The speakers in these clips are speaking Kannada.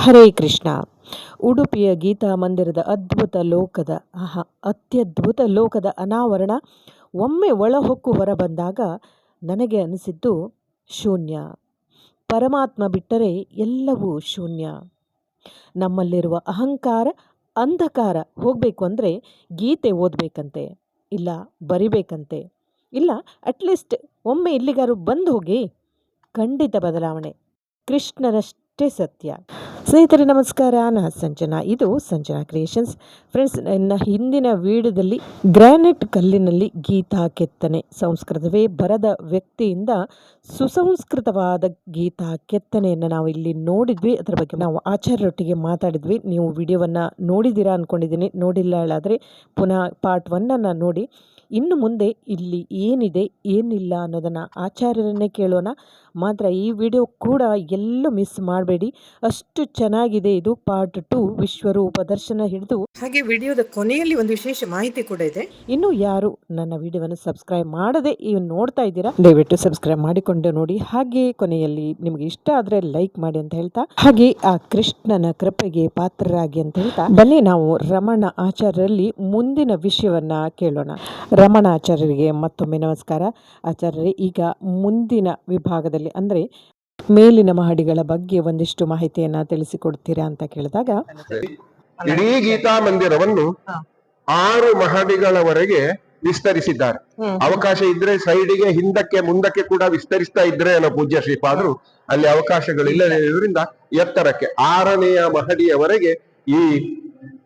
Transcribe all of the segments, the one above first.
ಹರೇ ಕೃಷ್ಣ. ಉಡುಪಿಯ ಗೀತಾ ಮಂದಿರದ ಅತ್ಯದ್ಭುತ ಲೋಕದ ಅನಾವರಣ ಒಮ್ಮೆ ಒಳಹೊಕ್ಕು ಹೊರಬಂದಾಗ ನನಗೆ ಅನಿಸಿದ್ದು ಶೂನ್ಯ. ಪರಮಾತ್ಮ ಬಿಟ್ಟರೆ ಎಲ್ಲವೂ ಶೂನ್ಯ. ನಮ್ಮಲ್ಲಿರುವ ಅಹಂಕಾರ, ಅಂಧಕಾರ ಹೋಗಬೇಕು ಅಂದರೆ ಗೀತೆ ಓದಬೇಕಂತೆ, ಇಲ್ಲ ಬರಿಬೇಕಂತೆ, ಇಲ್ಲ ಅಟ್ಲೀಸ್ಟ್ ಒಮ್ಮೆ ಇಲ್ಲಿಗಾರು ಬಂದು ಹೋಗಿ. ಖಂಡಿತ ಬದಲಾವಣೆ. ಕೃಷ್ಣನಷ್ಟೇ ಸತ್ಯ. ಸ್ನೇಹಿತರೆ ನಮಸ್ಕಾರ, ನಾನು ಸಂಜನಾ. ಇದು ಸಂಜನಾ ಕ್ರಿಯೇಷನ್ಸ್. ಫ್ರೆಂಡ್ಸ್, ನನ್ನ ಹಿಂದಿನ ವಿಡಿಯೋದಲ್ಲಿ ಗ್ರಾನೈಟ್ ಕಲ್ಲಿನಲ್ಲಿ ಗೀತಾ ಕೆತ್ತನೆ, ಸಂಸ್ಕೃತವೇ ಬರದ ವ್ಯಕ್ತಿಯಿಂದ ಸುಸಂಸ್ಕೃತವಾದ ಗೀತಾ ಕೆತ್ತನೆಯನ್ನು ನಾವು ಇಲ್ಲಿ ನೋಡಿದ್ವಿ. ಅದರ ಬಗ್ಗೆ ನಾವು ಆಚಾರ್ಯರೊಟ್ಟಿಗೆ ಮಾತಾಡಿದ್ವಿ. ನೀವು ವಿಡಿಯೋವನ್ನು ನೋಡಿದ್ದೀರಾ ಅಂದ್ಕೊಂಡಿದ್ದೀನಿ. ನೋಡಿಲ್ಲ ಹೇಳಾದರೆ ಪುನಃ ಪಾರ್ಟ್ 1 ನೋಡಿ. ಇನ್ನು ಮುಂದೆ ಇಲ್ಲಿ ಏನಿದೆ ಏನಿಲ್ಲ ಅನ್ನೋದನ್ನು ಆಚಾರ್ಯರನ್ನೇ ಕೇಳೋಣ. ಮಾತ್ರ ಈ ವಿಡಿಯೋ ಕೂಡ ಎಲ್ಲೂ ಮಿಸ್ ಮಾಡಬೇಡಿ, ಅಷ್ಟು ಚೆನ್ನಾಗಿದೆ ಇದು. ಪಾರ್ಟ್ 2 ವಿಶ್ವರೂಪ ದರ್ಶನ ಹಿಡಿದು, ಹಾಗೆ ವಿಡಿಯೋದ ಕೊನೆಯಲ್ಲಿ ಒಂದು ವಿಶೇಷ ಮಾಹಿತಿ ಕೂಡ ಇದೆ. ಇನ್ನು ಯಾರು ನನ್ನ ವಿಡಿಯೋವನ್ನು ಸಬ್ಸ್ಕ್ರೈಬ್ ಮಾಡದೆ ನೋಡ್ತಾ ಇದ್ದೀರಾ, ದಯವಿಟ್ಟು ಸಬ್ಸ್ಕ್ರೈಬ್ ಮಾಡಿಕೊಂಡು ನೋಡಿ. ಹಾಗೆ ಕೊನೆಯಲ್ಲಿ ನಿಮಗೆ ಇಷ್ಟ ಆದ್ರೆ ಲೈಕ್ ಮಾಡಿ ಅಂತ ಹೇಳ್ತಾ, ಹಾಗೆ ಆ ಕೃಷ್ಣನ ಕೃಪೆಗೆ ಪಾತ್ರರಾಗಿ ಅಂತ ಹೇಳ್ತಾ, ಬನ್ನಿ ನಾವು ರಮಣ ಆಚಾರ್ಯರಲ್ಲಿ ಮುಂದಿನ ವಿಷಯವನ್ನ ಕೇಳೋಣ. ರಮಣ ಆಚಾರ್ಯರಿಗೆ ಮತ್ತೊಮ್ಮೆ ನಮಸ್ಕಾರ. ಆಚಾರ್ಯರೇ, ಈಗ ಮುಂದಿನ ವಿಭಾಗದಲ್ಲಿ ಅಂದರೆ ಮೇಲಿನ ಮಹಡಿಗಳ ಬಗ್ಗೆ ಒಂದಿಷ್ಟು ಮಾಹಿತಿಯನ್ನ ತಿಳಿಸಿಕೊಡ್ತೀರಾ ಅಂತ ಕೇಳಿದಾಗ, ಇಡೀ ಗೀತಾ ಮಂದಿರವನ್ನು 6 ಮಹಡಿಗಳವರೆಗೆ ವಿಸ್ತರಿಸಿದ್ದಾರೆ. ಅವಕಾಶ ಇದ್ರೆ ಸೈಡಿಗೆ, ಹಿಂದಕ್ಕೆ, ಮುಂದಕ್ಕೆ ಕೂಡ ವಿಸ್ತರಿಸ್ತಾ ಇದ್ರೆ ಅನ್ನೋ ಪೂಜ್ಯ ಶ್ರೀಪಾದರು ಅಲ್ಲಿ ಅವಕಾಶಗಳಿಲ್ಲದಿರುವುದರಿಂದ ಎತ್ತರಕ್ಕೆ 6ನೇ ಮಹಡಿಯವರೆಗೆ ಈ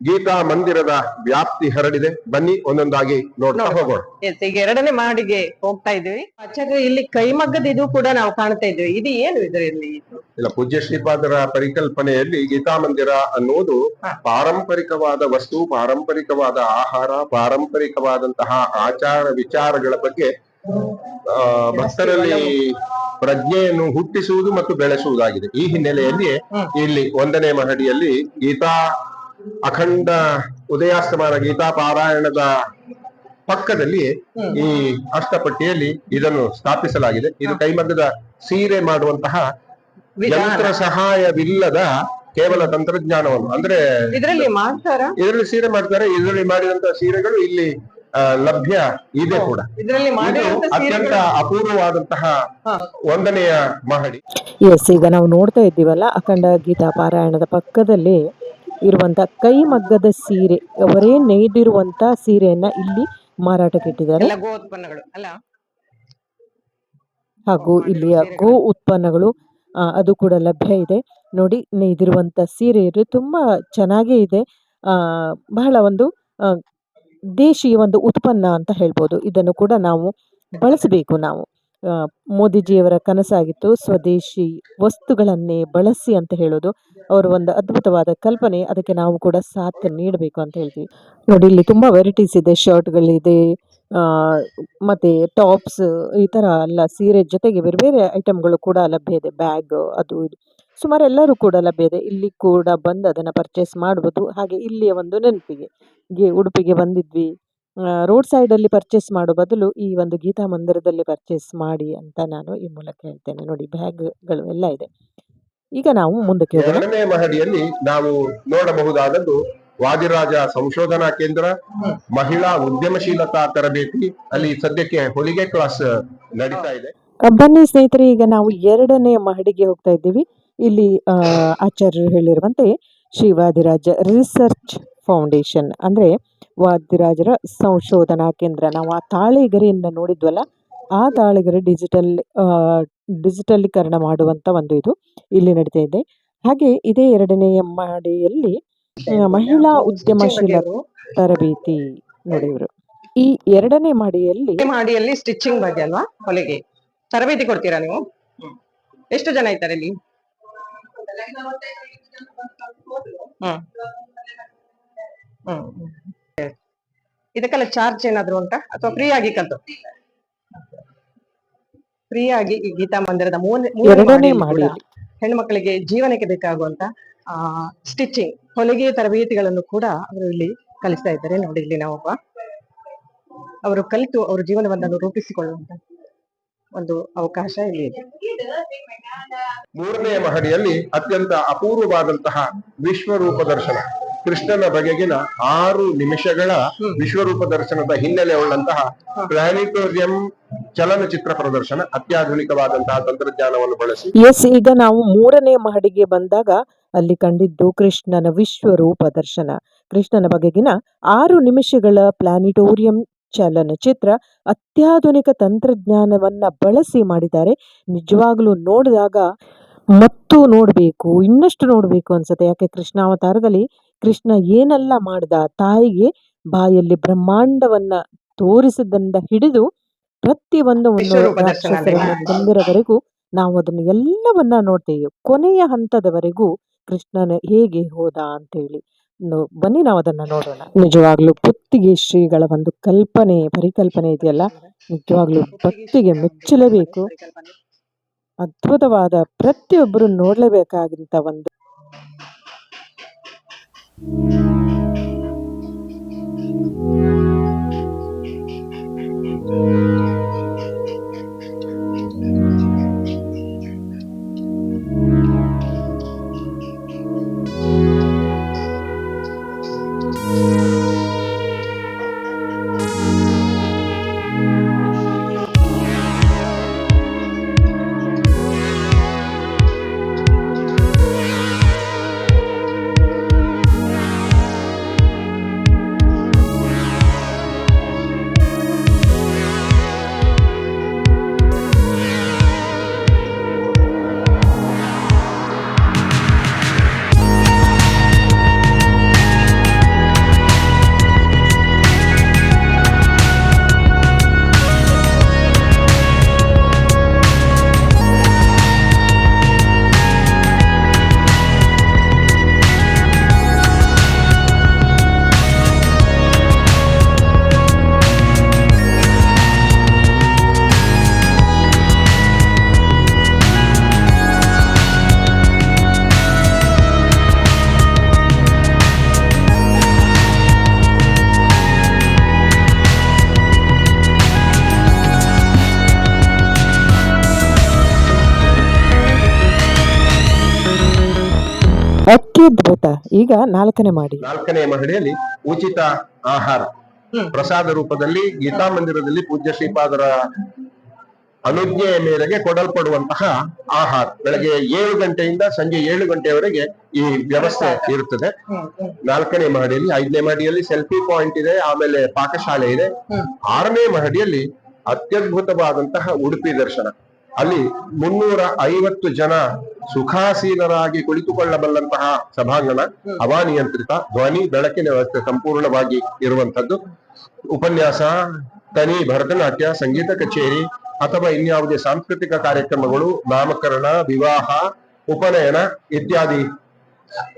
ಗೀತಾ ಮಂದಿರದ ವ್ಯಾಪ್ತಿ ಹರಡಿದೆ. ಬನ್ನಿ ಒಂದೊಂದಾಗಿ ನೋಡ್ತಾ ಹೋಗೋಣ. ಈಗ 2ನೇ ಮಹಡಿಗೆ ಹೋಗ್ತಾ ಇದ್ವಿ. ಆಚಾರ್ಯ, ಇಲ್ಲಿ ಕೈಮಗ್ಗದ ಇದು ಕೂಡ ನಾವು ಕಾಣ್ತಾ ಇದ್ವಿ. ಇದು ಏನು ಇದರಲ್ಲಿ? ಇಲ್ಲ, ಪೂಜ್ಯ ಶ್ರೀಪಾದರ ಪರಿಕಲ್ಪನೆಯಲ್ಲಿ ಗೀತಾ ಮಂದಿರ ಅನ್ನೋದು ಪಾರಂಪರಿಕವಾದ ವಸ್ತು, ಪಾರಂಪರಿಕವಾದ ಆಹಾರ, ಪಾರಂಪರಿಕವಾದಂತಹ ಆಚಾರ ವಿಚಾರಗಳ ಬಗ್ಗೆ ಭಕ್ತರಲ್ಲಿ ಪ್ರಜ್ಞೆಯನ್ನು ಹುಟ್ಟಿಸುವುದು ಮತ್ತು ಬೆಳೆಸುವುದಾಗಿದೆ. ಈ ಹಿನ್ನೆಲೆಯಲ್ಲಿ ಇಲ್ಲಿ 1ನೇ ಮಹಡಿಯಲ್ಲಿ ಗೀತಾ ಅಖಂಡ ಉದಯಾಸ್ತಮಾನ ಗೀತಾ ಪಾರಾಯಣದ ಪಕ್ಕದಲ್ಲಿ ಈ ಅಷ್ಟಪಟ್ಟಿಯಲ್ಲಿ ಇದನ್ನು ಸ್ಥಾಪಿಸಲಾಗಿದೆ. ಇದು ಕೈಮಗ್ಗದ ಸೀರೆ ಮಾಡುವಂತಹ ಯಂತ್ರ ಸಹಾಯವಿಲ್ಲದ ಕೇವಲ ತಂತ್ರಜ್ಞಾನವನ್ನು, ಅಂದ್ರೆ ಇದರಲ್ಲಿ ಸೀರೆ ಮಾಡ್ತಾರೆ. ಇದರಲ್ಲಿ ಮಾಡಿದಂತಹ ಸೀರೆಗಳು ಇಲ್ಲಿ ಲಭ್ಯ ಇದೆ ಕೂಡ. ಅತ್ಯಂತ ಅಪೂರ್ವವಾದಂತಹ 1ನೆಯ ಮಹಡಿ. ಈಗ ನಾವು ನೋಡ್ತಾ ಇದ್ದೀವಲ್ಲ, ಅಖಂಡ ಗೀತಾ ಪಾರಾಯಣದ ಪಕ್ಕದಲ್ಲಿ ಇರುವಂತ ಕೈಮಗ್ಗದ ಸೀರೆ, ಅವರೇ ನೇಯ್ದಿರುವಂತ ಸೀರೆಯನ್ನ ಇಲ್ಲಿ ಮಾರಾಟಕ್ಕೆ ಇಟ್ಟಿದ್ದಾರೆ. ಹಾಗೂ ಇಲ್ಲಿಯ ಗೋ ಉತ್ಪನ್ನಗಳು ಅದು ಕೂಡ ಲಭ್ಯ ಇದೆ. ನೋಡಿ, ನೇಯ್ದಿರುವಂತ ಸೀರೆ ತುಂಬಾ ಚೆನ್ನಾಗೇ ಇದೆ. ಬಹಳ ಒಂದು ದೇಶೀಯ ಒಂದು ಉತ್ಪನ್ನ ಅಂತ ಹೇಳ್ಬೋದು. ಇದನ್ನು ಕೂಡ ನಾವು ಬಳಸಬೇಕು. ನಾವು ಮೋದಿಜಿಯವರ ಕನಸಾಗಿತ್ತು ಸ್ವದೇಶಿ ವಸ್ತುಗಳನ್ನೇ ಬಳಸಿ ಅಂತ ಹೇಳೋದು. ಅವರ ಒಂದು ಅದ್ಭುತವಾದ ಕಲ್ಪನೆ. ಅದಕ್ಕೆ ನಾವು ಕೂಡ ಸಾಥ್ ನೀಡಬೇಕು ಅಂತ ಹೇಳ್ತೀವಿ. ನೋಡಿ, ಇಲ್ಲಿ ತುಂಬಾ ವೆರೈಟೀಸ್ ಇದೆ. ಶರ್ಟ್ಗಳಿದೆ, ಮತ್ತೆ ಟಾಪ್ಸ್, ಈ ತರ ಎಲ್ಲ ಸೀರೆ ಜೊತೆಗೆ ಬೇರೆ ಬೇರೆ ಐಟಮ್ಗಳು ಕೂಡ ಲಭ್ಯ ಇದೆ. ಬ್ಯಾಗ್, ಅದು ಇದು ಸುಮಾರು ಎಲ್ಲರೂ ಕೂಡ ಲಭ್ಯ ಇದೆ. ಇಲ್ಲಿ ಕೂಡ ಬಂದು ಅದನ್ನ ಪರ್ಚೇಸ್ ಮಾಡಬಹುದು. ಹಾಗೆ ಇಲ್ಲಿಯ ಒಂದು ನೆನಪಿಗೆ ಉಡುಪಿಗೆ ಬಂದಿದ್ವಿ, ರೋಡ್ ಸೈಡ್ ಅಲ್ಲಿ ಪರ್ಚೇಸ್ ಮಾಡೋ ಬದಲು ಈ ಒಂದು ಗೀತಾ ಮಂದಿರದಲ್ಲಿ ಪರ್ಚೇಸ್ ಮಾಡಿ ಅಂತ ನಾನು ಈ ಮೂಲಕ ಹೇಳ್ತೇನೆ. ನೋಡಿ, ಬ್ಯಾಗ್ಗಳು ಎಲ್ಲ ಇದೆ. ಈಗ ನಾವು ಮುಂದಕ್ಕೆ ಹೋಗೋಣ. 2ನೇ ಮಹಡಿಯಲ್ಲಿ ನಾವು ನೋಡಬಹುದಾದದ್ದು ವಾದಿರಾಜ ಸಂಶೋಧನಾ ಕೇಂದ್ರ, ಮಹಿಳಾ ಉದ್ಯಮಶೀಲತಾ ತರಬೇತಿ. ಅಲ್ಲಿ ಸದ್ಯಕ್ಕೆ ಹೊಲಿಗೆ ಕ್ಲಾಸ್ ನಡೀತಾ ಇದೆ. ಬನ್ನಿ ಸ್ನೇಹಿತರೆ, ಈಗ ನಾವು 2ನೇ ಮಹಡಿಗೆ ಹೋಗ್ತಾ ಇದ್ದೀವಿ. ಇಲ್ಲಿ ಆಚಾರ್ಯರು ಹೇಳಿರುವಂತೆ ಶ್ರೀ ವಾದಿರಾಜ ರಿಸರ್ಚ್ ಫೌಂಡೇಶನ್, ಅಂದ್ರೆ ವಾದಿರಾಜರ ಸಂಶೋಧನಾ ಕೇಂದ್ರ. ನಾವು ಆ ತಾಳೆಗರಿಯಿಂದ ನೋಡಿದ್ವಲ್ಲ, ಆ ತಾಳೆಗರಿ ಡಿಜಿಟಲೀಕರಣ ಮಾಡುವಂತ ಒಂದು ಇದು ಇಲ್ಲಿ ನಡೀತಾ ಇದೆ. ಹಾಗೆ ಇದೇ 2ನೇ ಮಹಡಿಯಲ್ಲಿ ಮಹಿಳಾ ಉದ್ಯಮಶೀಲ ತರಬೇತಿ. ನೋಡಿ, ಇವರು ಈ 2ನೇ ಮಹಡಿಯಲ್ಲಿ ಸ್ಟಿಚಿಂಗ್ ಬಗ್ಗೆ ಅಲ್ವಾ, ಹೊಲಿಗೆ ತರಬೇತಿ ಕೊಡ್ತೀರಾ ನೀವು? ಎಷ್ಟು ಜನ ಇದ್ದಾರೆ ಇಲ್ಲಿ? ಇದಕ್ಕೆಲ್ಲ ಚಾರ್ಜ್ ಏನಾದ್ರು ಉಂಟಾ ಅಥವಾ ಫ್ರೀ ಆಗಿ ಕಲ್ತು? ಫ್ರೀ ಆಗಿ ಈ ಗೀತಾ ಮಂದಿರದ 2ನೇ ಮಹಡಿಯಲ್ಲಿ ಹೆಣ್ಮಕ್ಳಿಗೆ ಜೀವನಕ್ಕೆ ಬೇಕಾಗುವಂತ ಸ್ಟಿಚಿಂಗ್, ಹೊಲಿಗೆ ತರಬೇತಿಗಳನ್ನು ಕೂಡ ಅವರು ಇಲ್ಲಿ ಕಲಿಸ್ತಾ ಇದ್ದಾರೆ. ನೋಡಿ, ಇಲ್ಲಿ ನಾವೊಬ್ಬ ಅವರು ಕಲಿತು ಅವ್ರ ಜೀವನವನ್ನು ರೂಪಿಸಿಕೊಳ್ಳುವಂತ ಒಂದು ಅವಕಾಶ ಇಲ್ಲಿ ಇದೆ. ಮೂರನೇ ಮಹಡಿಯಲ್ಲಿ ಅತ್ಯಂತ ಅಪೂರ್ವವಾದಂತಹ ವಿಶ್ವರೂಪ ದರ್ಶನ, ಕೃಷ್ಣನ ಬಗೆಗಿನ 6 ನಿಮಿಷಗಳ ವಿಶ್ವರೂಪ ದರ್ಶನದ ಹಿನ್ನೆಲೆ ಉಳ್ಳಂತಹ ಪ್ಲಾನಿಟೋರಿಯಂ ಚಲನಚಿತ್ರ ಪ್ರದರ್ಶನ, ಅತ್ಯಾಧುನಿಕವಾದಂತಹ ತಂತ್ರಜ್ಞಾನವನ್ನು ಬಳಸಿ. ಈಗ ನಾವು 3ನೇ ಮಹಡಿಗೆ ಬಂದಾಗ ಅಲ್ಲಿ ಕಂಡಿದ್ದು ಕೃಷ್ಣನ ವಿಶ್ವರೂಪ ದರ್ಶನ. ಕೃಷ್ಣನ ಬಗೆಗಿನ 6 ನಿಮಿಷಗಳ ಪ್ಲಾನಿಟೋರಿಯಂ ಚಲನಚಿತ್ರ ಅತ್ಯಾಧುನಿಕ ತಂತ್ರಜ್ಞಾನವನ್ನ ಬಳಸಿ ಮಾಡಿದ್ದಾರೆ. ನಿಜವಾಗ್ಲೂ ನೋಡಿದಾಗ ಮತ್ತು ನೋಡಬೇಕು, ಇನ್ನಷ್ಟು ನೋಡಬೇಕು ಅನ್ಸುತ್ತೆ. ಯಾಕೆ ಕೃಷ್ಣಾವತಾರದಲ್ಲಿ ಕೃಷ್ಣ ಏನೆಲ್ಲ ಮಾಡಿದ, ತಾಯಿಗೆ ಬಾಯಲ್ಲಿ ಬ್ರಹ್ಮಾಂಡವನ್ನ ತೋರಿಸಿದಂದ ಹಿಡಿದು ಪ್ರತಿಯೊಂದು ವಿಶ್ವರೂಪ ದರ್ಶನ ರಾಕ್ಷಸರನ್ನ ಕೊಂದರವರೆಗೂ ನಾವು ಅದನ್ನು ಎಲ್ಲವನ್ನ ನೋಡ್ತೇವೆ. ಕೊನೆಯ ಹಂತದವರೆಗೂ ಕೃಷ್ಣನ ಹೇಗೆ ಹೋದ ಅಂತೇಳಿ ಬನ್ನಿ ನಾವು ಅದನ್ನ ನೋಡೋಣ. ನಿಜವಾಗ್ಲೂ ಪುತ್ತಿಗೆ ಶ್ರೀಗಳ ಒಂದು ಪರಿಕಲ್ಪನೆ ಇದೆಯಲ್ಲ, ನಿಜವಾಗ್ಲೂ ಭಕ್ತಿಗೆ ಮೆಚ್ಚಲೇಬೇಕು. ಅದ್ಭುತವಾದ, ಪ್ರತಿಯೊಬ್ಬರು ನೋಡ್ಲೇಬೇಕಾಗಿಂತ ಒಂದು. ಅತ್ಯದ್ಭುತ. ಈಗ 4ನೇ ಮಹಡಿಯಲ್ಲಿ ಉಚಿತ ಆಹಾರ ಪ್ರಸಾದ ರೂಪದಲ್ಲಿ ಗೀತಾ ಮಂದಿರದಲ್ಲಿ ಪೂಜ್ಯ ಶ್ರೀಪಾದರ ಅನುಜ್ಞೆಯ ಮೇರೆಗೆ ಕೊಡಲ್ಪಡುವಂತಹ ಆಹಾರ ಬೆಳಗ್ಗೆ 7 ಗಂಟೆಯಿಂದ ಸಂಜೆ 7 ಗಂಟೆಯವರೆಗೆ ಈ ವ್ಯವಸ್ಥೆ ಇರುತ್ತದೆ. 4ನೇ ಮಹಡಿಯಲ್ಲಿ. 5ನೇ ಮಹಡಿಯಲ್ಲಿ ಸೆಲ್ಫಿ ಪಾಯಿಂಟ್ ಇದೆ, ಆಮೇಲೆ ಪಾಕಶಾಲೆ ಇದೆ. 6ನೇ ಮಹಡಿಯಲ್ಲಿ ಅತ್ಯದ್ಭುತವಾದಂತಹ ಉಡುಪಿ ದರ್ಶನ. ಅಲ್ಲಿ 350 ಜನ ಸುಖಾಸೀನರಾಗಿ ಕುಳಿತುಕೊಳ್ಳಬಲ್ಲಂತಹ ಸಭಾಂಗಣ, ಹವಾನಿಯಂತ್ರಿತ, ಧ್ವನಿ ಬೆಳಕಿನ ವ್ಯವಸ್ಥೆ ಸಂಪೂರ್ಣವಾಗಿ ಇರುವಂತದ್ದು. ಉಪನ್ಯಾಸ, ತನಿ, ಭರತನಾಟ್ಯ, ಸಂಗೀತ ಕಚೇರಿ ಅಥವಾ ಇನ್ಯಾವುದೇ ಸಾಂಸ್ಕೃತಿಕ ಕಾರ್ಯಕ್ರಮಗಳು, ನಾಮಕರಣ, ವಿವಾಹ, ಉಪನಯನ ಇತ್ಯಾದಿ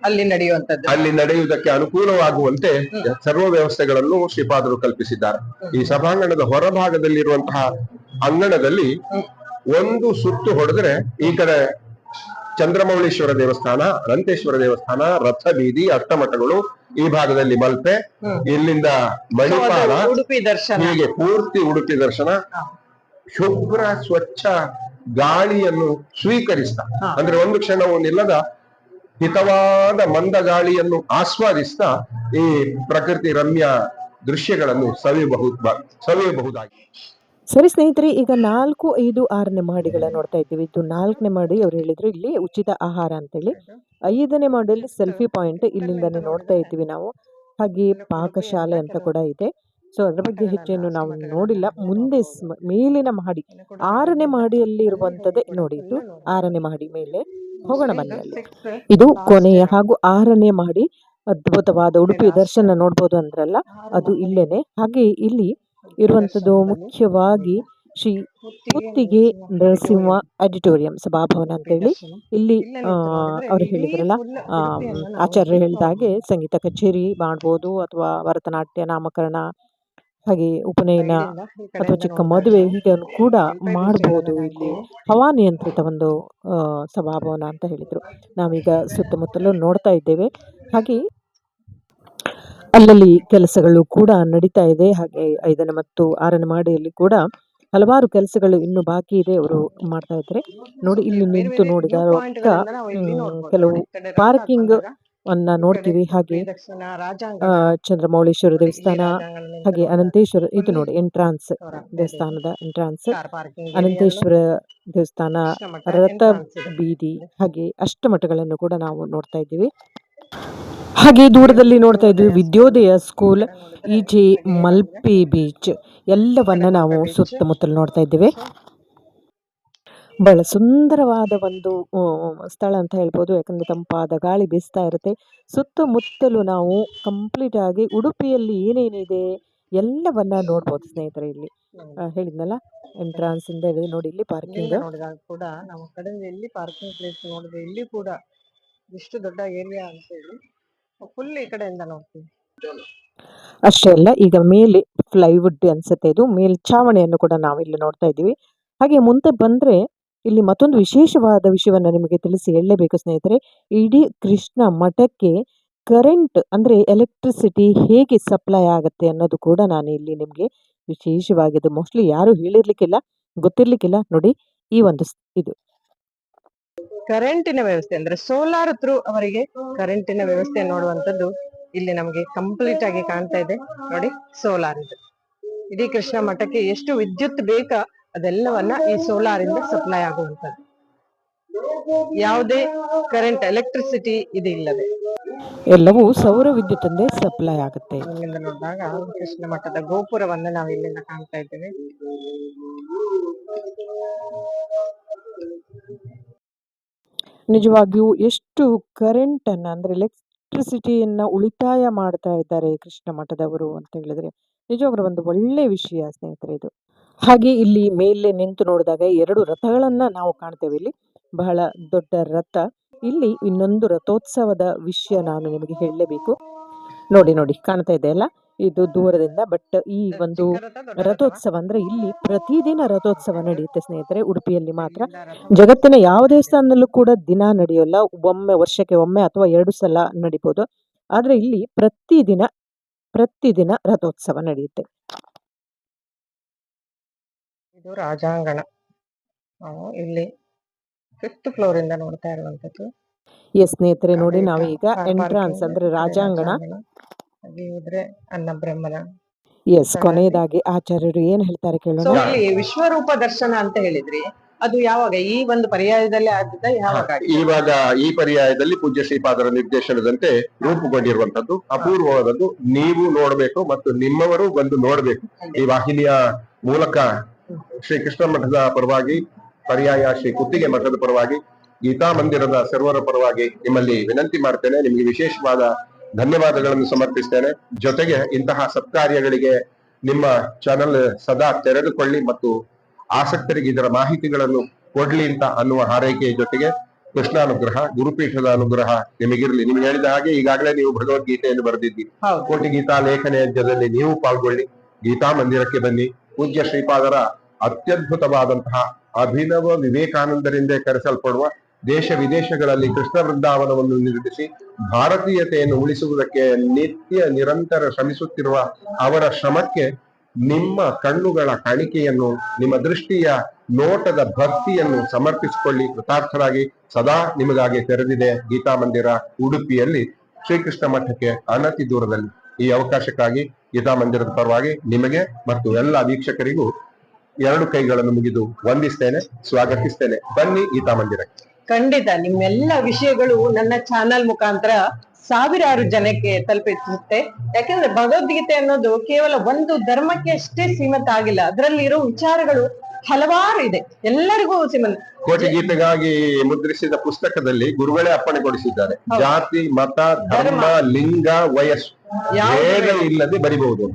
ಅಲ್ಲಿ ನಡೆಯುವುದಕ್ಕೆ ಅನುಕೂಲವಾಗುವಂತೆ ಸರ್ವ ವ್ಯವಸ್ಥೆಗಳನ್ನು ಶ್ರೀಪಾದರು ಕಲ್ಪಿಸಿದ್ದಾರೆ. ಈ ಸಭಾಂಗಣದ ಹೊರಭಾಗದಲ್ಲಿರುವಂತಹ ಅಂಗಣದಲ್ಲಿ ಒಂದು ಸುತ್ತು ಹೊಡೆದ್ರೆ ಈ ಕಡೆ ಚಂದ್ರಮೌಳೀಶ್ವರ ದೇವಸ್ಥಾನ, ಅನಂತೇಶ್ವರ ದೇವಸ್ಥಾನ, ರಥ ಬೀದಿ, ಅಷ್ಟಮಠಗಳು, ಈ ಭಾಗದಲ್ಲಿ ಮಲ್ಪೆ, ಇಲ್ಲಿಂದ ಮಣಿಪಾಲ, ಹೀಗೆ ಪೂರ್ತಿ ಉಡುಪಿ ದರ್ಶನ. ಶುಭ್ರ ಸ್ವಚ್ಛ ಗಾಳಿಯನ್ನು ಸ್ವೀಕರಿಸ್ತಾ, ಅಂದ್ರೆ ಒಂದು ಕ್ಷಣವೂ ನಿಲ್ಲದ ಹಿತವಾದ ಮಂದ ಗಾಳಿಯನ್ನು ಆಸ್ವಾದಿಸ್ತಾ ಈ ಪ್ರಕೃತಿ ರಮ್ಯ ದೃಶ್ಯಗಳನ್ನು ಸವಿಯಬಹುದಾಗಿ. ಸರಿ ಸ್ನೇಹಿತರೆ, ಈಗ 4, 5, 6ನೇ ಮಹಡಿಗಳನ್ನ ನೋಡ್ತಾ ಇದ್ದೀವಿ. ಇದು 4ನೇ ಮಹಡಿ. ಅವ್ರು ಹೇಳಿದ್ರು ಇಲ್ಲಿ ಉಚಿತ ಆಹಾರ ಅಂತೇಳಿ. 5ನೇ ಮಹಡಿಯಲ್ಲಿ ಸೆಲ್ಫಿ ಪಾಯಿಂಟ್, ಇಲ್ಲಿಂದಾನೆ ನೋಡ್ತಾ ಇದ್ದೀವಿ ನಾವು. ಹಾಗೆ ಪಾಕಶಾಲೆ ಅಂತ ಕೂಡ ಇದೆ. ಸೊ ಅದ್ರ ಬಗ್ಗೆ ಹೆಚ್ಚೇನು ನಾವು ನೋಡಿಲ್ಲ. ಮುಂದೆ ಮೇಲಿನ ಮಹಡಿ 6ನೇ ಮಹಡಿಯಲ್ಲಿ ಇರುವಂತದ್ದೇ ನೋಡಿ. ಇದು 6ನೇ ಮಹಡಿ ಮೇಲೆ ಹೋಗೋಣ ಬನ್ನಿ. ಅಲ್ಲಿ ಇದು ಕೊನೆಯ ಹಾಗೂ 6ನೇ ಮಹಡಿ. ಅದ್ಭುತವಾದ ಉಡುಪಿ ದರ್ಶನ ನೋಡ್ಬೋದು ಅಂದ್ರಲ್ಲ, ಅದು ಇಲ್ಲೇನೆ. ಹಾಗೆ ಇಲ್ಲಿ ಇರುವಂತದ್ದು ಮುಖ್ಯವಾಗಿ ಶ್ರೀ ಪುತ್ತಿಗೆ ನರಸಿಂಹ ಆಡಿಟೋರಿಯಂ ಸಭಾಭವನ ಅಂತ ಹೇಳಿ. ಇಲ್ಲಿ ಅವ್ರು ಹೇಳಿದ್ರಲ್ಲ, ಆಚಾರ್ಯರು ಹೇಳಿದ ಹಾಗೆ ಸಂಗೀತ ಕಚೇರಿ ಮಾಡ್ಬೋದು, ಅಥವಾ ಭರತನಾಟ್ಯ, ನಾಮಕರಣ, ಹಾಗೆ ಉಪನಯನ ಅಥವಾ ಚಿಕ್ಕ ಮದುವೆ ಹೀಗೆ ಕೂಡ ಮಾಡಬಹುದು. ಇಲ್ಲಿ ಹವಾನಿಯಂತ್ರಿತ ಒಂದು ಸಭಾಭವನ ಅಂತ ಹೇಳಿದ್ರು. ನಾವೀಗ ಸುತ್ತಮುತ್ತಲೂ ನೋಡ್ತಾ ಇದ್ದೇವೆ. ಹಾಗೆ ಅಲ್ಲಲ್ಲಿ ಕೆಲಸಗಳು ಕೂಡ ನಡೀತಾ ಇದೆ. ಹಾಗೆ 5ನೇ ಮತ್ತು 6ನೇ ಮಹಡಿಯಲ್ಲಿ ಕೂಡ ಹಲವಾರು ಕೆಲಸಗಳು ಇನ್ನು ಬಾಕಿ ಇದೆ, ಅವರು ಮಾಡ್ತಾ ಇದ್ದಾರೆ. ನೋಡಿ, ಇಲ್ಲಿ ಬೇರೆ ನಿಂತು ಬೇರೆ ನೋಡಿದಾಗ ವ್ಯೂ ಪಾಯಿಂಟ್ಗಳಿಂದ ನಾವು ಇಲ್ಲಿ ನೋಡ್ಬೋದು. ಕೆಲವು ನೋಡಿ, ಈ ಕಡೆ ರಥ ಪಾರ್ಕಿಂಗ್ ಬಂದಾಗ ಅನ್ನ ಈ ಕಡೆ ನೋಡ್ತೀವಿ. ಹಾಗೆ ಶ್ರೀದಕ್ಷಿಣ ರಾಜಾಂಗಣ, ಚಂದ್ರಮೌಳೇಶ್ವರ ನೋಡಿ, ಇಲ್ಲಿ ದೇವಸ್ಥಾನ, ರಾಜಾಂಗಣ ನಿಂತು ಹಾಗೆ ನೋಡ್ದಾಗ ಅನಂತೇಶ್ವರ, ಇದು ಫುಲ್ಲಿ ನೋಡಿ ಎಂಟ್ರಾನ್ಸ್, ಕವರ್ ಆಗ್ತಾ ಇದೆ. ದೇವಸ್ಥಾನದ entrance, car parking area, Ananteshwara ದೇವಸ್ಥಾನ, ಕೃಷ್ಣ ಮಠ ರಥ ಎಂಟ್ರನ್ಸ್ ಇದೆ. ಬೀದಿ, ಹಾಗೆ ಅಷ್ಟಮಠಗಳನ್ನು ಕೂಡ ನಾವು ನೋಡ್ತಾ ಇದ್ದೀವಿ. ಹಾಗೆ ದೂರದಲ್ಲಿ ನೋಡ್ತಾ ಇದ್ವಿ Vidyodaya school, easy Malpe beach, ಎಲ್ಲವನ್ನ ನಾವು ಸುತ್ತಮುತ್ತಲು ನೋಡ್ತಾ ಇದ್ದೀವಿ. ಬಹಳ ಸುಂದರವಾದ ಒಂದು ಸ್ಥಳ ಅಂತ ಹೇಳ್ಬೋದು, ಯಾಕಂದ್ರೆ ತಂಪಾದ ಗಾಳಿ ಬೀಸ್ತಾ ಇರುತ್ತೆ. ಸುತ್ತಮುತ್ತಲು ನಾವು ಕಂಪ್ಲೀಟ್ ಆಗಿ ಉಡುಪಿಯಲ್ಲಿ ಏನೇನಿದೆ ಎಲ್ಲವನ್ನ ನೋಡ್ಬೋದು ಸ್ನೇಹಿತರೆ. ಇಲ್ಲಿ ಹೇಳಿದ್ನಲ್ಲ, ಎಂಟ್ರಾನ್ಸ್ ಇಂದ ಹಿಡಿದು ನೋಡಿ, ಇಲ್ಲಿ ಪಾರ್ಕಿಂಗ್ ಇಲ್ಲಿಂದ ನೋಡಿದಾಗ ಕೂಡ ನಮ್ಮ ಕಡೆ ಎಲ್ಲಿ ಪಾರ್ಕಿಂಗ್ ಪ್ಲೇಸ್ ನೋಡಿದ್ರೆ ಇಲ್ಲಿ ಕೂಡ ಇಷ್ಟು ದೊಡ್ಡ ಏರಿಯಾ ಅಂತ ಹೇಳಿ ಫುಲ್ ಈ ಕಡೆಯಿಂದ ನೋಡ್ತೀವಿ. ಅಷ್ಟೇ ಅಲ್ಲ, ಈಗ ಮೇಲೆ ಫ್ಲೈವುಡ್ ಅನ್ಸುತ್ತೆ, ಇದು ಮೇಲ್ಛಾವಣಿಯನ್ನು ಕೂಡ ನಾವು ಇಲ್ಲಿ ನೋಡ್ತಾ ಇದ್ದೀವಿ. ಹಾಗೆ ಮುಂದೆ ಬಂದ್ರೆ ಇಲ್ಲಿ ಮತ್ತೊಂದು ವಿಶೇಷವಾದ ವಿಷಯವನ್ನ ನಿಮಗೆ ತಿಳಿಸಿ ಹೇಳಲೇಬೇಕು ಸ್ನೇಹಿತರೆ. ಇಡೀ ಕೃಷ್ಣ ಮಠಕ್ಕೆ ಕರೆಂಟ್ ಅಂದ್ರೆ ಎಲೆಕ್ಟ್ರಿಸಿಟಿ ಹೇಗೆ ಸಪ್ಲೈ ಆಗುತ್ತೆ ಅನ್ನೋದು ಕೂಡ ನಾನು ಇಲ್ಲಿ ನಿಮಗೆ ವಿಶೇಷವಾಗಿದೆ, ಮೋಸ್ಟ್ಲಿ ಯಾರು ಹೇಳಿರ್ಲಿಕ್ಕಿಲ್ಲ, ಗೊತ್ತಿರ್ಲಿಕ್ಕಿಲ್ಲ. ನೋಡಿ, ಈ ಒಂದು ಇದು ಕರೆಂಟಿನ ವ್ಯವಸ್ಥೆ ಅಂದ್ರೆ ಸೋಲಾರ್ ಥ್ರೂ ಅವರಿಗೆ ಕರೆಂಟಿನ ವ್ಯವಸ್ಥೆ ನೋಡುವಂತದ್ದು ಇಲ್ಲಿ ನಮಗೆ ಕಂಪ್ಲೀಟ್ ಆಗಿ ಕಾಣ್ತಾ ಇದೆ. ನೋಡಿ, ಸೋಲಾರ್ ಇದು ಇಡೀ ಕೃಷ್ಣ ಮಠಕ್ಕೆ ಎಷ್ಟು ವಿದ್ಯುತ್ ಬೇಕಾ ಅದೆಲ್ಲವನ್ನ ಈ ಸೋಲಾರ್ ಇಂದ ಸಪ್ಲೈ ಆಗುವಂತದ್ದು. ಯಾವುದೇ ಕರೆಂಟ್ ಎಲೆಕ್ಟ್ರಿಸಿಟಿ ಇದು ಇಲ್ಲದೆ ಎಲ್ಲವೂ ಸೌರ ವಿದ್ಯುತ್ತಿಂದ ಸಪ್ಲೈ ಆಗುತ್ತೆ. ಇಲ್ಲಿಂದ ನೋಡಿದಾಗ ಕೃಷ್ಣ ಮಠದ ಗೋಪುರವನ್ನ ನಾವು ಇಲ್ಲಿಂದ ಕಾಣ್ತಾ ಇದ್ದೇವೆ. ನಿಜವಾಗಿಯೂ ಎಷ್ಟು ಕರೆಂಟ್ ಅನ್ನ ಅಂದ್ರೆ ಎಲೆಕ್ಟ್ರಿಸಿಟಿಯನ್ನ ಉಳಿತಾಯ ಮಾಡ್ತಾ ಇದ್ದಾರೆ ಕೃಷ್ಣ ಮಠದವರು ಅಂತ ಹೇಳಿದ್ರೆ ನಿಜವಾಗ್ಲೂ ಒಂದು ಒಳ್ಳೆ ವಿಷಯ ಸ್ನೇಹಿತರೆ ಇದು. ಹಾಗೆ ಇಲ್ಲಿ ಮೇಲೆ ನಿಂತು ನೋಡಿದಾಗ 2 ರಥಗಳನ್ನ ನಾವು ಕಾಣ್ತೇವೆ. ಇಲ್ಲಿ ಬಹಳ ದೊಡ್ಡ ರಥ. ಇಲ್ಲಿ ಇನ್ನೊಂದು ರಥೋತ್ಸವದ ವಿಷಯ ನಾನು ನಿಮಗೆ ಹೇಳಲೇಬೇಕು. ನೋಡಿ ನೋಡಿ, ಕಾಣ್ತಾ ಇದೆ ಅಲ್ಲ, ಇದು ದೂರದಿಂದ. ಬಟ್ ಈ ಒಂದು ರಥೋತ್ಸವ ಅಂದ್ರೆ ಇಲ್ಲಿ ಪ್ರತಿದಿನ ರಥೋತ್ಸವ ನಡೆಯುತ್ತೆ ಸ್ನೇಹಿತರೆ, ಉಡುಪಿಯಲ್ಲಿ ಮಾತ್ರ. ಜಗತ್ತಿನ ಯಾವ ದೇವಸ್ಥಾನದಲ್ಲೂ ಕೂಡ ದಿನ ನಡೆಯೋಲ್ಲ, ಒಮ್ಮೆ ವರ್ಷಕ್ಕೆ ಒಮ್ಮೆ ಅಥವಾ 2 ಸಲ ನಡಿಬೋದು. ಆದ್ರೆ ಇಲ್ಲಿ ಪ್ರತಿದಿನ ರಥೋತ್ಸವ ನಡೆಯುತ್ತೆ. ಇದು ರಾಜಾಂಗಣ. ನಾವು ಇಲ್ಲಿ 5th ಫ್ಲೋರ್ ಇಂದ ನೋಡ್ತಾ ಇರುವಂತದ್ದು. ಎಸ್ ಸ್ನೇಹಿತರೆ, ನೋಡಿ, ನಾವೀಗ ಎಂಟ್ರಾನ್ಸ್ ಅಂದ್ರೆ ರಾಜಾಂಗಣ. ಹಾಗೆ ಹೋದ್ರೆ ಅನ್ನಬ್ರಹ್ಮನ. ಎಸ್, ಕೊನೆಯದಾಗಿ ಆಚಾರ್ಯರು ಏನ್ ಹೇಳ್ತಾರೆ ಕೇಳೋಣ. ಸೊ ಇಲ್ಲಿ ವಿಶ್ವರೂಪ ದರ್ಶನ ಅಂತ ಹೇಳಿದ್ರಿ, ಅದು ಯಾವಾಗ ಈ ಒಂದು ಪರ್ಯಾಯದಲ್ಲಿ ಆಗಿದ್ದ ಯಾವಾಗ? ಇವಾಗ ಈ ಪರ್ಯಾಯದಲ್ಲಿ ಪೂಜ್ಯ ಶ್ರೀಪಾದರ ನಿರ್ದೇಶನದಂತೆ ರೂಪುಗೊಂಡಿರುವಂತದ್ದು ಅಪೂರ್ವವಾದದ್ದು. ನೀವು ನೋಡಬೇಕು ಮತ್ತು ನಿಮ್ಮವರು ಬಂದು ನೋಡಬೇಕು. ಈ ವಾಹಿನಿಯ ಮೂಲಕ ಶ್ರೀ ಕೃಷ್ಣ ಮಠದ ಪರವಾಗಿ, ಪರ್ಯಾಯ ಶ್ರೀ ಕುತ್ತಿಗೆ ಮಠದ ಪರವಾಗಿ, ಗೀತಾ ಮಂದಿರದ ಸರ್ವರ ಪರವಾಗಿ ನಿಮ್ಮಲ್ಲಿ ವಿನಂತಿ ಮಾಡ್ತೇನೆ. ನಿಮಗೆ ವಿಶೇಷವಾದ ಧನ್ಯವಾದಗಳನ್ನು ಸಮರ್ಪಿಸ್ತೇನೆ. ಜೊತೆಗೆ ಇಂತಹ ಸತ್ಕಾರ್ಯಗಳಿಗೆ ನಿಮ್ಮ ಚಾನೆಲ್ ಸದಾ ತೆರೆದುಕೊಳ್ಳಿ ಮತ್ತು ಆಸಕ್ತರಿಗೆ ಇದರ ಮಾಹಿತಿಗಳನ್ನು ಕೊಡ್ಲಿ ಅಂತ ಅನ್ನುವ ಹಾರೈಕೆಯ ಜೊತೆಗೆ ಕೃಷ್ಣಾನುಗ್ರಹ, ಗುರುಪೀಠದ ಅನುಗ್ರಹ ನಿಮಗಿರ್ಲಿ. ನಿಮ್ಗೆ ಹೇಳಿದ ಹಾಗೆ ಈಗಾಗಲೇ ನೀವು ಭಗವದ್ಗೀತೆಯನ್ನು ಬರೆದಿದ್ದೀರಿ. ಕೋಟಿ ಗೀತಾ ಲೇಖನ ಯಜ್ಞದಲ್ಲಿ ನೀವು ಪಾಲ್ಗೊಳ್ಳಿ, ಗೀತಾ ಮಂದಿರಕ್ಕೆ ಬನ್ನಿ. ಪೂಜ್ಯ ಶ್ರೀಪಾದರ ಅತ್ಯದ್ಭುತವಾದಂತಹ ಅಭಿನವ ವಿವೇಕಾನಂದರಿಂದ ಕರೆಸಲ್ಪಡುವ ದೇಶ ವಿದೇಶಗಳಲ್ಲಿ ಕೃಷ್ಣ ವೃಂದಾವನವನ್ನು ನಿರ್ಮಿಸಿ ಭಾರತೀಯತೆಯನ್ನು ಉಳಿಸುವುದಕ್ಕೆ ನಿರಂತರ ಶ್ರಮಿಸುತ್ತಿರುವ ಅವರ ಶ್ರಮಕ್ಕೆ ನಿಮ್ಮ ಕಣ್ಣುಗಳ ಕಾಣಿಕೆಯನ್ನು, ನಿಮ್ಮ ದೃಷ್ಟಿಯ ನೋಟದ ಭಕ್ತಿಯನ್ನು ಸಮರ್ಪಿಸಿಕೊಳ್ಳಿ. ಕೃತಾರ್ಥರಾಗಿ ಸದಾ ನಿಮಗಾಗಿ ತೆರೆದಿದೆ ಗೀತಾ ಮಂದಿರ ಉಡುಪಿಯಲ್ಲಿ, ಶ್ರೀಕೃಷ್ಣ ಮಠಕ್ಕೆ ಅನತಿ ದೂರದಲ್ಲಿ. ಈ ಅವಕಾಶಕ್ಕಾಗಿ ಗೀತಾ ಮಂದಿರದ ಪರವಾಗಿ ನಿಮಗೆ ಮತ್ತು ಎಲ್ಲ ವೀಕ್ಷಕರಿಗೂ 2 ಕೈಗಳನ್ನು ಮುಗಿದು ವಂದಿಸ್ತೇನೆ, ಸ್ವಾಗತಿಸ್ತೇನೆ. ಬನ್ನಿ ಗೀತಾ ಮಂದಿರಕ್ಕೆ. ಖಂಡಿತ ನಿಮ್ಮೆಲ್ಲ ವಿಷಯಗಳು ನನ್ನ ಚಾನಲ್ ಮುಖಾಂತರ ಸಾವಿರಾರು ಜನಕ್ಕೆ ತಲುಪಿಸುತ್ತೆ. ಯಾಕಂದ್ರೆ ಭಗವದ್ಗೀತೆ ಅನ್ನೋದು ಕೇವಲ ಒಂದು ಧರ್ಮಕ್ಕೆ ಅಷ್ಟೇ ಸೀಮಿತ ಆಗಿಲ್ಲ, ಅದರಲ್ಲಿ ಇರೋ ವಿಚಾರಗಳು ಹಲವಾರು ಇದೆ, ಎಲ್ಲರಿಗೂ ಸೀಮಿತ. ಕೋಟಿ ಗೀತೆಗಾಗಿ ಮುದ್ರಿಸಿದ ಪುಸ್ತಕದಲ್ಲಿ ಗುರುಗಳೇ ಅಪ್ಪಣೆ ಕೊಡಿಸಿದ್ದಾರೆ, ಜಾತಿ, ಮತ, ಧರ್ಮ, ಲಿಂಗ, ವಯಸ್ಸು ಭೇದ ಇಲ್ಲದೆ ಬರಿಬಹುದು.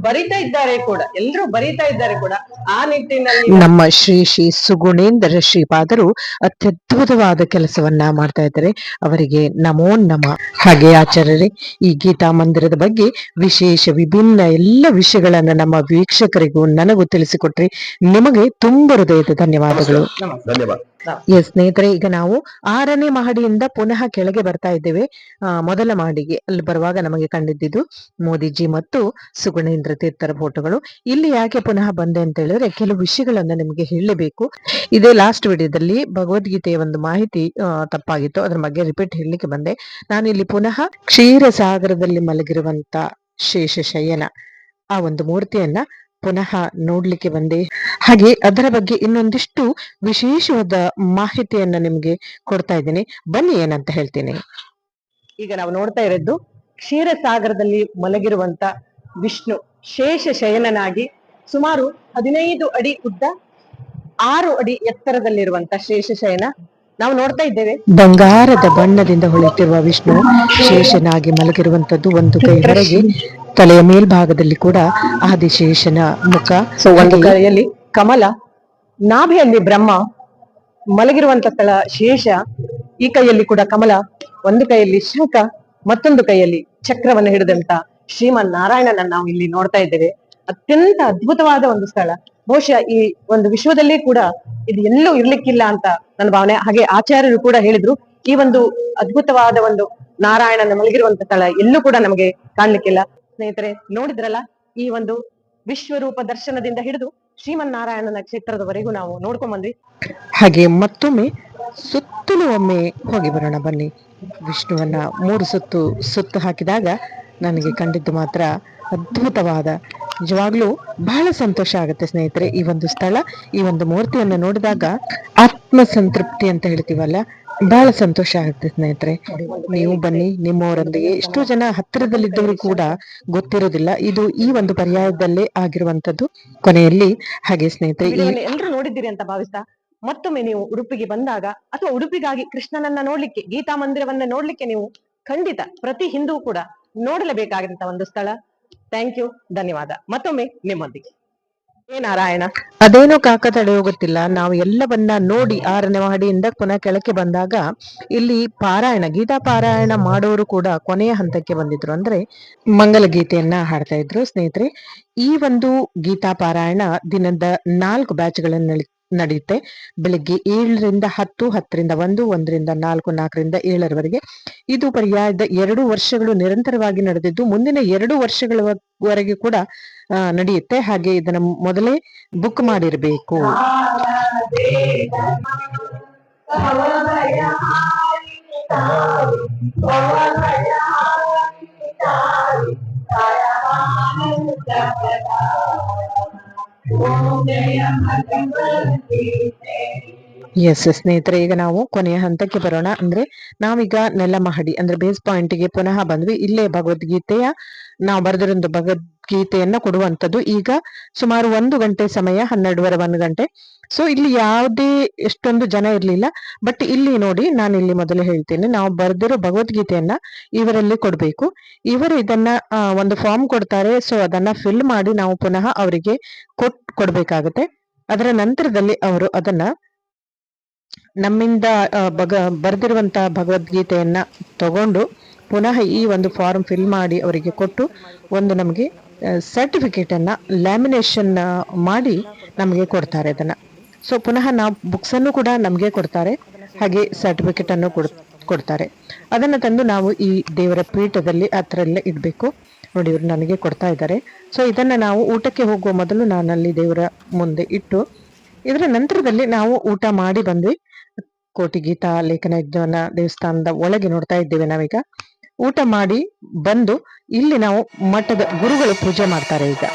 ಬರಿತಾ ಇದ್ದಾರೆ ಕೂಡ, ಎಲ್ಲರೂ ಬರಿತಾ ಇದ್ದಾರೆ ಕೂಡ. ಆ ನಿಟ್ಟಿನಲ್ಲಿ ನಮ್ಮ ಶ್ರೀ ಸುಗುಣೇಂದ್ರ ಶ್ರೀಪಾದರು ಅತ್ಯದ್ಭುತವಾದ ಕೆಲಸವನ್ನ ಮಾಡ್ತಾ ಇದ್ದಾರೆ. ಅವರಿಗೆ ನಮೋ ನಮ. ಹಾಗೆ ಆಚಾರ್ಯರೇ, ಈ ಗೀತಾ ಮಂದಿರದ ಬಗ್ಗೆ ವಿಶೇಷ ವಿಭಿನ್ನ ಎಲ್ಲ ವಿಷಯಗಳನ್ನ ನಮ್ಮ ವೀಕ್ಷಕರಿಗೂ ನನಗೂ ತಿಳಿಸಿಕೊಟ್ರಿ. ನಿಮಗೆ ತುಂಬ ಹೃದಯದ ಧನ್ಯವಾದಗಳು. ಧನ್ಯವಾದ. ಎಸ್ ಸ್ನೇಹಿತರೆ, ಈಗ ನಾವು 6ನೇ ಮಹಡಿಯಿಂದ ಪುನಃ ಕೆಳಗೆ ಬರ್ತಾ ಇದ್ದೇವೆ. ಮೊದಲ ಮಹಡಿಗೆ ಅಲ್ಲಿ ಬರುವಾಗ ನಮಗೆ ಕಂಡಿದ್ದು ಮೋದಿಜಿ ಮತ್ತು ಸುಗುಣೇಂದ್ರ ತೀರ್ಥರ ಫೋಟೋಗಳು. ಇಲ್ಲಿ ಯಾಕೆ ಪುನಃ ಬಂದೆ ಅಂತ ಹೇಳಿದ್ರೆ ಕೆಲವು ವಿಷಯಗಳನ್ನ ನಿಮಗೆ ಹೇಳಲೇಬೇಕು. ಇದೇ ಲಾಸ್ಟ್ ವಿಡಿಯೋದಲ್ಲಿ ಭಗವದ್ಗೀತೆಯ ಒಂದು ಮಾಹಿತಿ ತಪ್ಪಾಗಿತ್ತು, ಅದ್ರ ಬಗ್ಗೆ ರಿಪೀಟ್ ಹೇಳಲಿಕ್ಕೆ ಬಂದೆ. ನಾನು ಇಲ್ಲಿ ಪುನಃ ಕ್ಷೀರ ಸಾಗರದಲ್ಲಿ ಮಲಗಿರುವಂತ ಶೇಷಶಯನ ಆ ಒಂದು ಮೂರ್ತಿಯನ್ನ ಪುನಃ ನೋಡ್ಲಿಕ್ಕೆ ಬಂದೆ. ಹಾಗೆ ಅದರ ಬಗ್ಗೆ ಇನ್ನೊಂದಿಷ್ಟು ವಿಶೇಷವಾದ ಮಾಹಿತಿಯನ್ನ ನಿಮ್ಗೆ ಕೊಡ್ತಾ ಇದ್ದೀನಿ, ಬನ್ನಿ ಏನಂತ ಹೇಳ್ತೀನಿ. ಈಗ ನಾವು ನೋಡ್ತಾ ಇರೋದು ಕ್ಷೀರ ಸಾಗರದಲ್ಲಿ ಮಲಗಿರುವಂತ ವಿಷ್ಣು ಶೇಷ ಶಯನನಾಗಿ ಸುಮಾರು 15 ಅಡಿ ಉದ್ದ 6 ಅಡಿ ಎತ್ತರದಲ್ಲಿರುವಂತ ಶೇಷ ಶಯನ ನಾವು ನೋಡ್ತಾ ಇದ್ದೇವೆ. ಬಂಗಾರದ ಬಣ್ಣದಿಂದ ಹೊಳೆಯುತ್ತಿರುವ ವಿಷ್ಣು ಶೇಷನಾಗಿ ಮಲಗಿರುವಂತದ್ದು. ಒಂದು ಕೈ ಹೊರಗೆ, ತಲೆಯ ಮೇಲ್ಭಾಗದಲ್ಲಿ ಕೂಡ ಆದಿಶೇಷನ ಮುಖ. ಸೊ ಒಂದು ಕೈಯಲ್ಲಿ ಕಮಲ, ನಾಭಿಯಲ್ಲಿ ಬ್ರಹ್ಮ, ಮಲಗಿರುವಂತ ಸ್ಥಳ ಶೇಷ, ಈ ಕೈಯಲ್ಲಿ ಕೂಡ ಕಮಲ, ಒಂದು ಕೈಯಲ್ಲಿ ಶಂಖ, ಮತ್ತೊಂದು ಕೈಯಲ್ಲಿ ಚಕ್ರವನ್ನು ಹಿಡಿದಂತ ಶ್ರೀಮನ್ ನಾರಾಯಣನನ್ನ ನಾವು ಇಲ್ಲಿ ನೋಡ್ತಾ ಇದ್ದೇವೆ. ಅತ್ಯಂತ ಅದ್ಭುತವಾದ ಒಂದು ಸ್ಥಳ. ಬಹುಶಃ ಈ ಒಂದು ವಿಶ್ವದಲ್ಲೇ ಕೂಡ ಇದು ಎಲ್ಲೂ ಇರ್ಲಿಕ್ಕಿಲ್ಲ ಅಂತ ನನ್ನ ಭಾವನೆ. ಹಾಗೆ ಆಚಾರ್ಯರು ಕೂಡ ಹೇಳಿದ್ರು, ಈ ಒಂದು ಅದ್ಭುತವಾದ ಒಂದು ನಾರಾಯಣನ ಮಲಗಿರುವಂತ ಸ್ಥಳ ಎಲ್ಲೂ ಕೂಡ ನಮಗೆ ಕಾಣ್ಲಿಕ್ಕಿಲ್ಲ. ಸ್ನೇಹಿತರೆ, ನೋಡಿದ್ರಲ್ಲ, ಈ ಒಂದು ವಿಶ್ವರೂಪ ದರ್ಶನದಿಂದ ಹಿಡಿದು ಶ್ರೀಮನ್ ನಾರಾಯಣನ ಕ್ಷೇತ್ರದವರೆಗೂ ನಾವು ನೋಡ್ಕೊಂಡ್ ಬಂದ್ವಿ. ಹಾಗೆ ಮತ್ತೊಮ್ಮೆ ಸುತ್ತಲೂ ಒಮ್ಮೆ ಹೋಗಿ ಬರೋಣ ಬನ್ನಿ. ವಿಷ್ಣುವನ್ನ 3 ಸುತ್ತು ಹಾಕಿದಾಗ ನನಗೆ ಕಂಡಿದ್ದು ಮಾತ್ರ ಅದ್ಭುತವಾದ, ನಿಜವಾಗ್ಲೂ ಬಹಳ ಸಂತೋಷ ಆಗುತ್ತೆ ಸ್ನೇಹಿತರೆ. ಈ ಒಂದು ಸ್ಥಳ, ಈ ಒಂದು ಮೂರ್ತಿಯನ್ನು ನೋಡಿದಾಗ ಆತ್ಮ ಸಂತೃಪ್ತಿ ಅಂತ ಹೇಳ್ತೀವಲ್ಲ, ಬಹಳ ಸಂತೋಷ ಆಗುತ್ತೆ ಸ್ನೇಹಿತರೆ. ನೀವು ಬನ್ನಿ ನಿಮ್ಮವರೊಂದಿಗೆ. ಎಷ್ಟೋ ಜನ ಹತ್ತಿರದಲ್ಲಿದ್ದವರು ಕೂಡ ಗೊತ್ತಿರೋದಿಲ್ಲ, ಇದು ಈ ಒಂದು ಪರ್ಯಾಯದಲ್ಲೇ ಆಗಿರುವಂತದ್ದು ಕೊನೆಯಲ್ಲಿ. ಹಾಗೆ ಸ್ನೇಹಿತರೆ, ಎಲ್ಲರೂ ನೋಡಿದ್ದೀರಿ ಅಂತ ಭಾವಿಸ್ತಾ ಮತ್ತೊಮ್ಮೆ ನೀವು ಉಡುಪಿಗೆ ಬಂದಾಗ ಅಥವಾ ಉಡುಪಿಗಾಗಿ ಕೃಷ್ಣನನ್ನ ನೋಡ್ಲಿಕ್ಕೆ, ಗೀತಾ ಮಂದಿರವನ್ನ ನೋಡ್ಲಿಕ್ಕೆ ನೀವು ಖಂಡಿತ ಪ್ರತಿ ಹಿಂದೂ ಕೂಡ ನೋಡಲೇಬೇಕಾಗಿರಂತ ಒಂದು ಸ್ಥಳ. ಥ್ಯಾಂಕ್ ಯು, ಧನ್ಯವಾದ. ಮತ್ತೊಮ್ಮೆ ನಿಮ್ಮೊಂದಿಗೆ ನಾರಾಯಣ. ಅದೇನೋ ಕಾಕ ತಡೆ ಹೋಗುತ್ತಿಲ್ಲ. ನಾವು ಎಲ್ಲವನ್ನ ನೋಡಿ 6ನೇ ಮಹಡಿಯಿಂದ ಪುನಃ ಕೆಳಕ್ಕೆ ಬಂದಾಗ ಇಲ್ಲಿ ಪಾರಾಯಣ, ಗೀತಾ ಪಾರಾಯಣ ಮಾಡೋರು ಕೂಡ ಕೊನೆಯ ಹಂತಕ್ಕೆ ಬಂದಿದ್ರು, ಅಂದ್ರೆ ಮಂಗಲ ಗೀತೆಯನ್ನ ಹಾಡ್ತಾ ಇದ್ರು. ಸ್ನೇಹಿತರೆ, ಈ ಒಂದು ಗೀತಾ ಪಾರಾಯಣ ದಿನದ 4 ಬ್ಯಾಚ್ಗಳನ್ನು ನಡೆಯುತ್ತೆ. ಬೆಳಿಗ್ಗೆ 7ರಿಂದ 10, 10ರಿಂದ 1, 1ರಿಂದ 4, 4ರಿಂದ 7ರವರೆಗೆ. ಇದು ಪರ್ಯಾಯದ 2 ವರ್ಷಗಳು ನಿರಂತರವಾಗಿ ನಡೆದಿದ್ದು ಮುಂದಿನ 2 ವರ್ಷಗಳವರೆಗೆ ಕೂಡ ನಡೆಯುತ್ತೆ. ಹಾಗೆ ಇದನ್ನ ಮೊದಲೇ ಬುಕ್ ಮಾಡಿರ್ಬೇಕು. ಎಸ್ ಸ್ನೇಹಿತರೆ, ಈಗ ನಾವು ಕೊನೆಯ ಹಂತಕ್ಕೆ ಬರೋಣ. ಅಂದ್ರೆ ನಾವೀಗ ನೆಲ ಮಹಡಿ ಅಂದ್ರೆ ಬೇಸ್ ಪಾಯಿಂಟ್ಗೆ ಪುನಃ ಬಂದ್ವಿ. ಇಲ್ಲೇ ಭಗವದ್ಗೀತೆಯ ನಾವು ಬರೆದಿರೋ ಭಗವದ್ಗೀತೆಯನ್ನ ಕೊಡುವಂಥದ್ದು. ಈಗ ಸುಮಾರು 1 ಗಂಟೆ ಸಮಯ, 12:30 1 ಗಂಟೆ. ಸೊ ಇಲ್ಲಿ ಯಾವುದೇ ಎಷ್ಟೊಂದು ಜನ ಇರ್ಲಿಲ್ಲ. ಬಟ್ ಇಲ್ಲಿ ನೋಡಿ, ನಾನು ಇಲ್ಲಿ ಮೊದಲು ಹೇಳ್ತೇನೆ, ನಾವು ಬರೆದಿರೋ ಭಗವದ್ಗೀತೆಯನ್ನ ಇವರಲ್ಲಿ ಕೊಡ್ಬೇಕು. ಇವರು ಇದನ್ನ ಒಂದು ಫಾರ್ಮ್ ಕೊಡ್ತಾರೆ. ಸೊ ಅದನ್ನ ಫಿಲ್ ಮಾಡಿ ನಾವು ಪುನಃ ಅವರಿಗೆ ಕೊಡ್ಬೇಕಾಗತ್ತೆ. ಅದರ ನಂತರದಲ್ಲಿ ಅವರು ಅದನ್ನ ನಮ್ಮಿಂದ ಬರೆದಿರುವಂತಹ ಭಗವದ್ಗೀತೆಯನ್ನ ತಗೊಂಡು ಪುನಃ ಈ ಒಂದು ಫಾರ್ಮ್ ಫಿಲ್ ಮಾಡಿ ಅವರಿಗೆ ಕೊಟ್ಟು ಒಂದು ನಮಗೆ ಸರ್ಟಿಫಿಕೇಟ್ ಅನ್ನ ಲ್ಯಾಮಿನೇಷನ್ ಮಾಡಿ ನಮಗೆ ಕೊಡ್ತಾರೆ ಅದನ್ನ. ಸೊ ಪುನಃ ನಾವು ಬುಕ್ಸ್ ಅನ್ನು ಕೂಡ ನಮಗೆ ಕೊಡ್ತಾರೆ, ಹಾಗೆ ಸರ್ಟಿಫಿಕೇಟ್ ಅನ್ನು ಕೊಡ್ತಾರೆ. ಅದನ್ನ ತಂದು ನಾವು ಈ ದೇವರ ಪೀಠದಲ್ಲಿ ಹತ್ರಲ್ಲೇ ಇಡ್ಬೇಕು. ನೋಡಿ, ಇವರು ನನಗೆ ಕೊಡ್ತಾ ಇದ್ದಾರೆ. ಸೊ ಇದನ್ನ ನಾವು ಊಟಕ್ಕೆ ಹೋಗುವ ಮೊದಲು ನಾನಲ್ಲಿ ದೇವರ ಮುಂದೆ ಇಟ್ಟು, ಇದರ ನಂತರದಲ್ಲಿ ನಾವು ಊಟ ಮಾಡಿ ಬಂದ್ವಿ. ಕೋಟಿ ಗೀತಾ ಲೇಖನ ಯಜ್ಞವನ್ನ ದೇವಸ್ಥಾನದ ಒಳಗೆ ನೋಡ್ತಾ ಇದ್ದೇವೆ ನಾವೀಗ. ಊಟ ಮಾಡಿ ಬಂದು ಇಲ್ಲಿ ನಾವು ಮಠದ ಗುರುಗಳು ಪೂಜೆ ಮಾಡ್ತಾರೆ ಈಗ.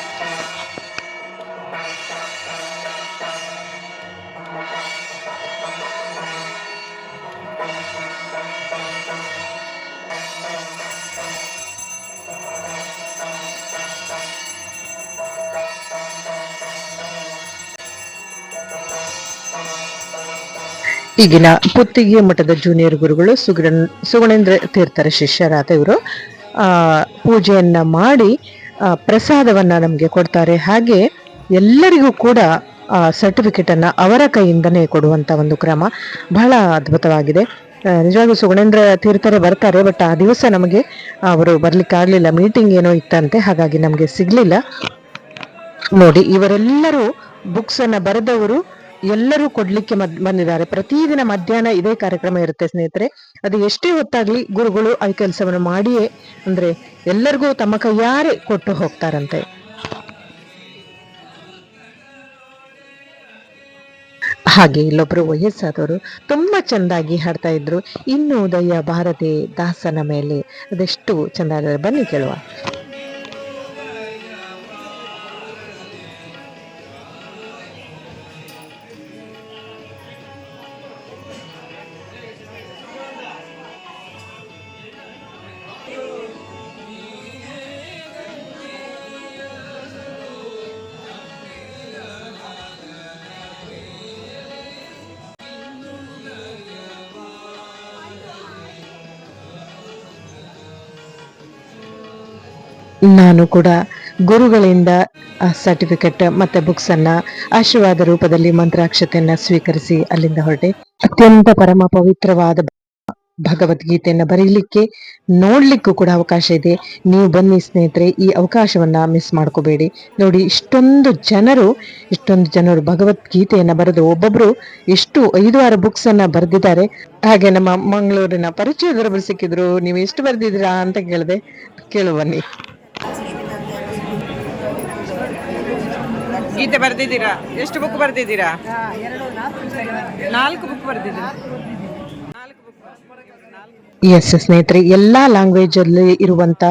ಈಗಿನ ಪುತ್ತಿಗೆ ಮಠದ ಜೂನಿಯರ್ ಗುರುಗಳು ಸುಗುಣೇಂದ್ರ ತೀರ್ಥರ ಶಿಷ್ಯರಾದ ಇವರು ಪೂಜೆಯನ್ನ ಮಾಡಿ ಪ್ರಸಾದವನ್ನ ನಮ್ಗೆ ಕೊಡ್ತಾರೆ. ಹಾಗೆ ಎಲ್ಲರಿಗೂ ಕೂಡ ಸರ್ಟಿಫಿಕೇಟ್ ಅನ್ನ ಅವರ ಕೈಯಿಂದನೇ ಕೊಡುವಂತ ಒಂದು ಕ್ರಮ ಬಹಳ ಅದ್ಭುತವಾಗಿದೆ. ನಿಜವಾಗ್ಲೂ ಸುಗುಣೇಂದ್ರ ತೀರ್ಥರೇ ಬರ್ತಾರೆ, ಬಟ್ ಆ ದಿವಸ ನಮಗೆ ಅವರು ಬರ್ಲಿಕ್ಕೆ ಆಗ್ಲಿಲ್ಲ, ಮೀಟಿಂಗ್ ಏನೋ ಇತ್ತಂತೆ, ಹಾಗಾಗಿ ನಮ್ಗೆ ಸಿಗ್ಲಿಲ್ಲ. ನೋಡಿ, ಇವರೆಲ್ಲರೂ ಬುಕ್ಸ್ ಅನ್ನ ಬರೆದವರು ಎಲ್ಲರೂ ಕೊಡ್ಲಿಕ್ಕೆ ಬಂದಿದ್ದಾರೆ. ಪ್ರತಿದಿನ ಮಧ್ಯಾಹ್ನ ಇದೇ ಕಾರ್ಯಕ್ರಮ ಇರುತ್ತೆ ಸ್ನೇಹಿತರೆ. ಅದು ಎಷ್ಟೇ ಹೊತ್ತಾಗ್ಲಿ ಗುರುಗಳು ಆ ಕೆಲಸವನ್ನು ಮಾಡಿಯೇ ಅಂದ್ರೆ ಎಲ್ಲರಿಗೂ ತಮ್ಮ ಕೈಯಾರೆ ಕೊಟ್ಟು ಹೋಗ್ತಾರಂತೆ. ಹಾಗೆ ಇಲ್ಲೊಬ್ರು ವಯಸ್ಸಾದವರು ತುಂಬಾ ಚೆಂದಾಗಿ ಹಾಡ್ತಾ ಇದ್ರು, ಇನ್ನು ಉದಯ ಭಾರತಿ ದಾಸನ ಮೇಲೆ. ಅದೆಷ್ಟು ಚೆಂದ, ಬನ್ನಿ ಕೇಳುವ. ನಾನು ಕೂಡ ಗುರುಗಳಿಂದ ಸರ್ಟಿಫಿಕೇಟ್ ಮತ್ತೆ ಬುಕ್ಸ್ ಅನ್ನ ಆಶೀರ್ವಾದ ರೂಪದಲ್ಲಿ ಮಂತ್ರಾಕ್ಷತೆಯನ್ನ ಸ್ವೀಕರಿಸಿ ಅಲ್ಲಿಂದ ಹೊರಟೆ. ಅತ್ಯಂತ ಪರಮ ಪವಿತ್ರವಾದ ಭಗವದ್ಗೀತೆಯನ್ನ ಬರೀಲಿಕ್ಕೆ ನೋಡ್ಲಿಕ್ಕೂ ಕೂಡ ಅವಕಾಶ ಇದೆ. ನೀವು ಬನ್ನಿ ಸ್ನೇಹಿತರೆ, ಈ ಅವಕಾಶವನ್ನ ಮಿಸ್ ಮಾಡ್ಕೋಬೇಡಿ. ನೋಡಿ, ಇಷ್ಟೊಂದು ಜನರು ಭಗವದ್ಗೀತೆಯನ್ನ ಬರೆದು ಒಬ್ಬೊಬ್ರು ಎಷ್ಟು 5-6 ಬುಕ್ಸ್ ಅನ್ನ ಬರೆದಿದ್ದಾರೆ. ಹಾಗೆ ನಮ್ಮ ಮಂಗಳೂರಿನ ಪರಿಚಯದವರು ಸಿಕ್ಕಿದ್ರು. ನೀವು ಎಷ್ಟು ಬರೆದಿದ್ದೀರಾ ಅಂತ ಕೇಳಿದೆ, ಕೇಳು ಬನ್ನಿ. ಗೀತೆ ಬರ್ದಿದ್ದೀರಾ? ಎಷ್ಟು ಬುಕ್ ಬರ್ದಿದ್ದೀರಾ? 4 ಬುಕ್ ಬರ್ದಿದ್ದೀರಾ? ಎಸ್ ಸ್ನೇಹಿತರೆ, ಎಲ್ಲಾ ಲ್ಯಾಂಗ್ವೇಜ್ ಅಲ್ಲಿ ಇರುವಂತ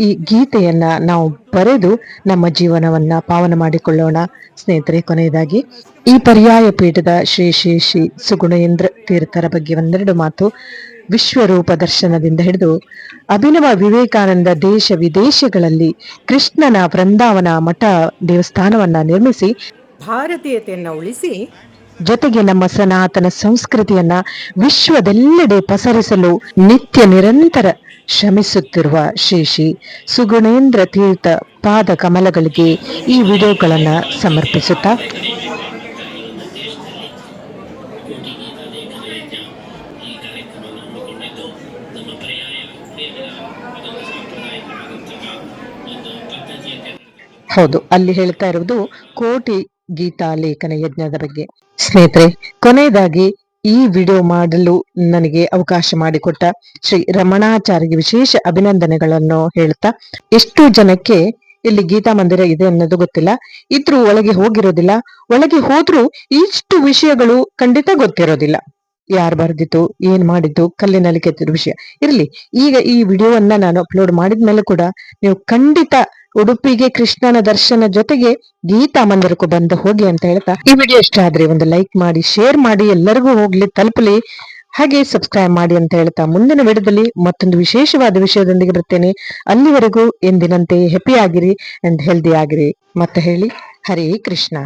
ಈ ಗೀತೆಯನ್ನ ನಾವು ಬರೆದು ನಮ್ಮ ಜೀವನವನ್ನ ಪಾವನ ಮಾಡಿಕೊಳ್ಳೋಣ ಸ್ನೇಹಿತರೆ. ಕೊನೆಯದಾಗಿ ಈ ಪರ್ಯಾಯ ಪೀಠದ ಶ್ರೀ ಶ್ರೀ ಶ್ರೀ ಸುಗುಣೇಂದ್ರ ತೀರ್ಥರ ಬಗ್ಗೆ ಒಂದೆರಡು ಮಾತು. ವಿಶ್ವರೂಪ ದರ್ಶನದಿಂದ ಹಿಡಿದು ಅಭಿನವ ವಿವೇಕಾನಂದ ದೇಶ ವಿದೇಶಗಳಲ್ಲಿ ಕೃಷ್ಣನ ವೃಂದಾವನ ಮಠ ದೇವಸ್ಥಾನವನ್ನ ನಿರ್ಮಿಸಿ ಭಾರತೀಯತೆಯನ್ನ ಉಳಿಸಿ ಜೊತೆಗೆ ನಮ್ಮ ಸನಾತನ ಸಂಸ್ಕೃತಿಯನ್ನ ವಿಶ್ವದೆಲ್ಲೆಡೆ ಪಸರಿಸಲು ನಿತ್ಯ ನಿರಂತರ ಶ್ರಮಿಸುತ್ತಿರುವ ಶ್ರೀ ಶ್ರೀ ಸುಗುಣೇಂದ್ರ ತೀರ್ಥ ಪಾದ ಕಮಲಗಳಿಗೆ ಈ ವಿಡಿಯೋಗಳನ್ನ ಸಮರ್ಪಿಸುತ್ತಾ ಹೌದು, ಅಲ್ಲಿ ಹೇಳ್ತಾ ಇರುವುದು ಕೋಟಿ ಗೀತಾ ಲೇಖನ ಯಜ್ಞದ ಬಗ್ಗೆ. ಸ್ನೇಹಿತರೆ, ಕೊನೆಯದಾಗಿ ಈ ವಿಡಿಯೋ ಮಾಡಲು ನನಗೆ ಅವಕಾಶ ಮಾಡಿಕೊಟ್ಟ ಶ್ರೀ ರಮಣಾಚಾರ್ಯಗೆ ವಿಶೇಷ ಅಭಿನಂದನೆಗಳನ್ನು ಹೇಳ್ತಾ, ಎಷ್ಟು ಜನಕ್ಕೆ ಇಲ್ಲಿ ಗೀತಾ ಮಂದಿರ ಇದೆ ಅನ್ನೋದು ಗೊತ್ತಿಲ್ಲ, ಇದ್ರೂ ಒಳಗೆ ಹೋಗಿರೋದಿಲ್ಲ, ಒಳಗೆ ಹೋದ್ರೂ ಇಷ್ಟು ವಿಷಯಗಳು ಖಂಡಿತ ಗೊತ್ತಿರೋದಿಲ್ಲ. ಯಾರು ಬರ್ದಿತ್ತು, ಏನ್ ಮಾಡಿದ್ದು, ಕಲ್ಲಿನಲ್ಲಿ ಕೆತ್ತಿದ ವಿಷಯ ಇರ್ಲಿ. ಈಗ ಈ ವಿಡಿಯೋವನ್ನ ನಾನು ಅಪ್ಲೋಡ್ ಮಾಡಿದ್ಮೇಲೆ ಕೂಡ ನೀವು ಖಂಡಿತ ಉಡುಪಿಗೆ ಕೃಷ್ಣನ ದರ್ಶನ ಜೊತೆಗೆ ಗೀತಾ ಮಂದಿರಕ್ಕೂ ಬಂದು ಹೋಗಿ ಅಂತ ಹೇಳ್ತಾ, ಈ ವಿಡಿಯೋ ಇಷ್ಟ ಆದ್ರೆ ಒಂದು ಲೈಕ್ ಮಾಡಿ, ಶೇರ್ ಮಾಡಿ, ಎಲ್ಲರಿಗೂ ಹೋಗ್ಲಿ, ತಲುಪಲಿ. ಹಾಗೆ ಸಬ್ಸ್ಕ್ರೈಬ್ ಮಾಡಿ ಅಂತ ಹೇಳ್ತಾ ಮುಂದಿನ ವಿಡಿಯೋದಲ್ಲಿ ಮತ್ತೊಂದು ವಿಶೇಷವಾದ ವಿಷಯದೊಂದಿಗೆ ಬರ್ತೇನೆ. ಅಲ್ಲಿವರೆಗೂ ಎಂದಿನಂತೆ ಹ್ಯಾಪಿ ಆಗಿರಿ ಅಂಡ್ ಹೆಲ್ದಿ ಆಗಿರಿ. ಮತ್ತೆ ಹೇಳಿ, ಹರೇ ಕೃಷ್ಣ.